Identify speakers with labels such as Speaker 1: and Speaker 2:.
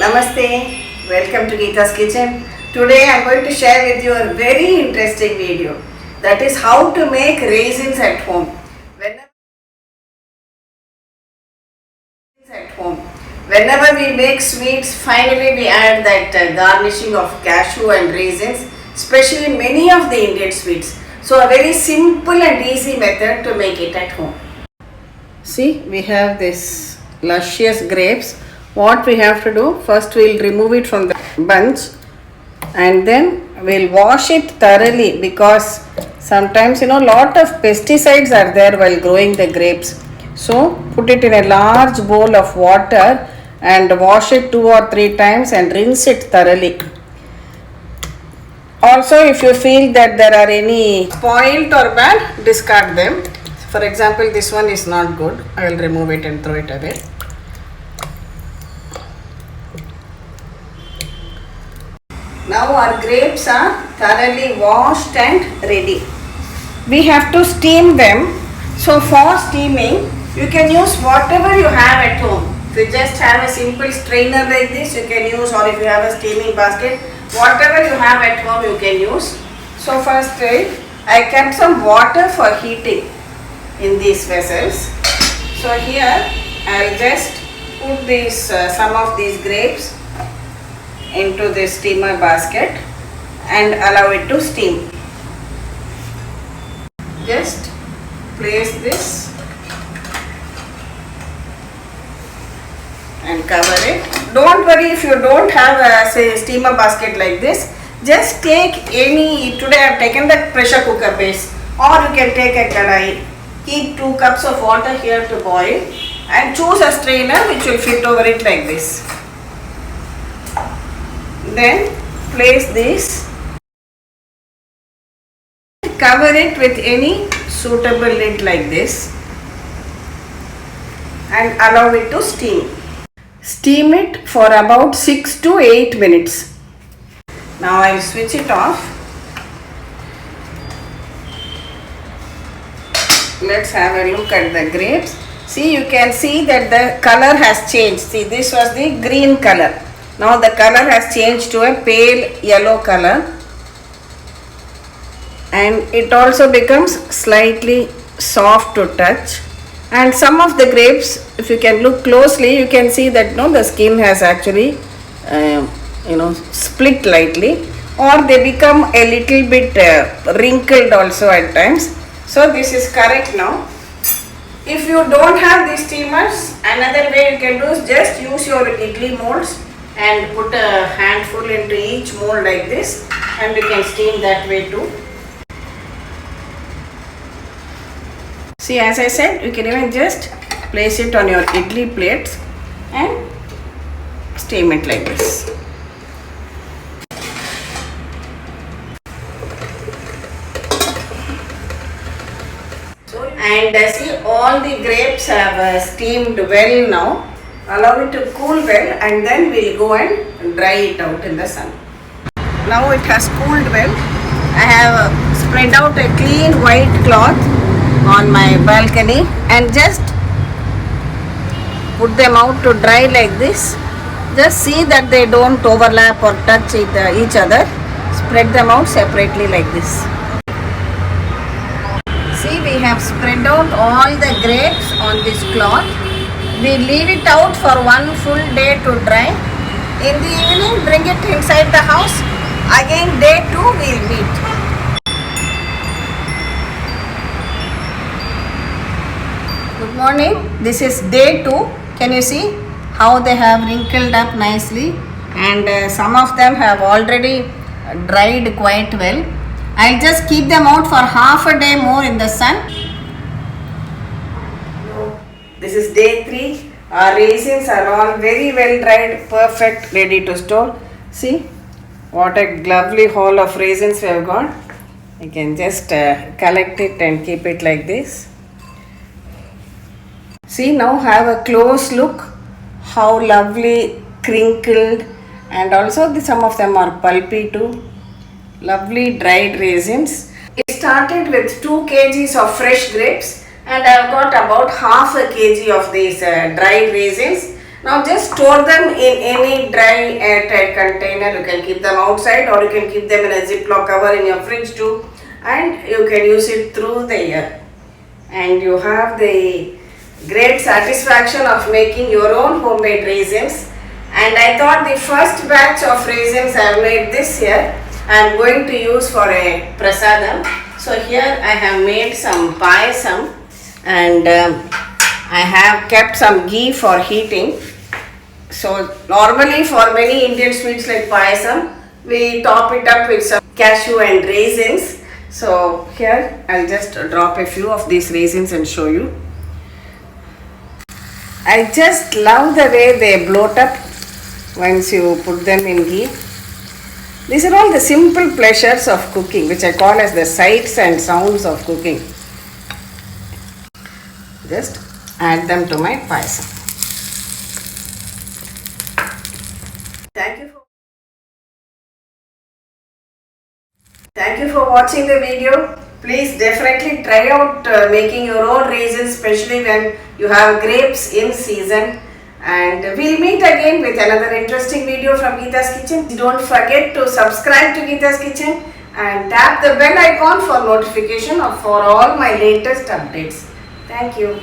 Speaker 1: Namaste, welcome to Geeta's Kitchen. Today I am going to share with you a very interesting video, that is how to make raisins at home. Whenever we make sweets, finally we add that garnishing of cashew and raisins, especially in many of the Indian sweets. So a very simple and easy method to make it at home. See, we have this luscious grapes. What we have to do, first we will remove it from the bunch and then we will wash it thoroughly, because sometimes lot of pesticides are there while growing the grapes. So put it in a large bowl of water and wash it 2 or 3 times and rinse it thoroughly. Also, if you feel that there are any spoiled or bad, discard them. For example, this one is not good. I will remove it and throw it away. Now our grapes are thoroughly washed and ready. We have to steam them. So for steaming, you can use whatever you have at home. If you just have a simple strainer like this, you can use, or if you have a steaming basket, whatever you have at home you can use. So first I kept some water for heating in these vessels. So here I will just put these some of these grapes into this steamer basket and allow it to steam. Just place this and cover it. Don't worry if you don't have a steamer basket like this. Just take any, today I have taken the pressure cooker base, or you can take a kadai. Keep 2 cups of water here to boil and choose a strainer which will fit over it like this. Then place this, cover it with any suitable lid like this and allow it to steam. Steam it for about 6 to 8 minutes. Now I will switch it off. Let's have a look at the grapes. See, you can see that the color has changed. See, this was the green color. Now the color has changed to a pale yellow color, and it also becomes slightly soft to touch. And some of the grapes, if you can look closely, you can see that the skin has actually split lightly, or they become a little bit wrinkled also at times. So this is correct now. If you don't have these steamers, another way you can do is just use your idli molds and put a handful into each mold like this, and you can steam that way too. See, as I said, you can even just place it on your idli plates and steam it like this. And see, all the grapes have steamed well now. Allow it to cool well and then we'll go and dry it out in the sun. Now it has cooled well. I have spread out a clean white cloth on my balcony and just put them out to dry like this. Just see that they don't overlap or touch each other. Spread them out separately like this. See, we have spread out all the grapes on this cloth. We leave it out for 1 full day to dry. In the evening, bring it inside the house. Again, day 2 we'll meet. Good morning. This is day 2. Can you see how they have wrinkled up nicely? And some of them have already dried quite well. I'll just keep them out for half a day more in the sun. This is day 3. Our raisins are all very well dried, perfect, ready to store. See what a lovely haul of raisins we have got. You can just collect it and keep it like this. See, now have a close look how lovely crinkled, and also some of them are pulpy too. Lovely dried raisins. It started with 2 kgs of fresh grapes and I have got about half a kg of these dried raisins. Now just store them in any dry airtight container. You can keep them outside or you can keep them in a Ziploc cover in your fridge too, and you can use it through the year. And you have the great satisfaction of making your own homemade raisins. And I thought the first batch of raisins I have made this year I am going to use for a prasadam. So here I have made some payasam, and I have kept some ghee for heating. So normally for many Indian sweets like payasam, we top it up with some cashew and raisins. So here I'll just drop a few of these raisins and show you. I just love the way they bloat up once you put them in ghee. These are all the simple pleasures of cooking, which I call as the sights and sounds of cooking. Just add them to my payasam. Thank you for watching the video. Please definitely try out making your own raisins, especially when you have grapes in season. And we'll meet again with another interesting video from Geeta's Kitchen. Don't forget to subscribe to Geeta's Kitchen and tap the bell icon for notification for all my latest updates. Thank you.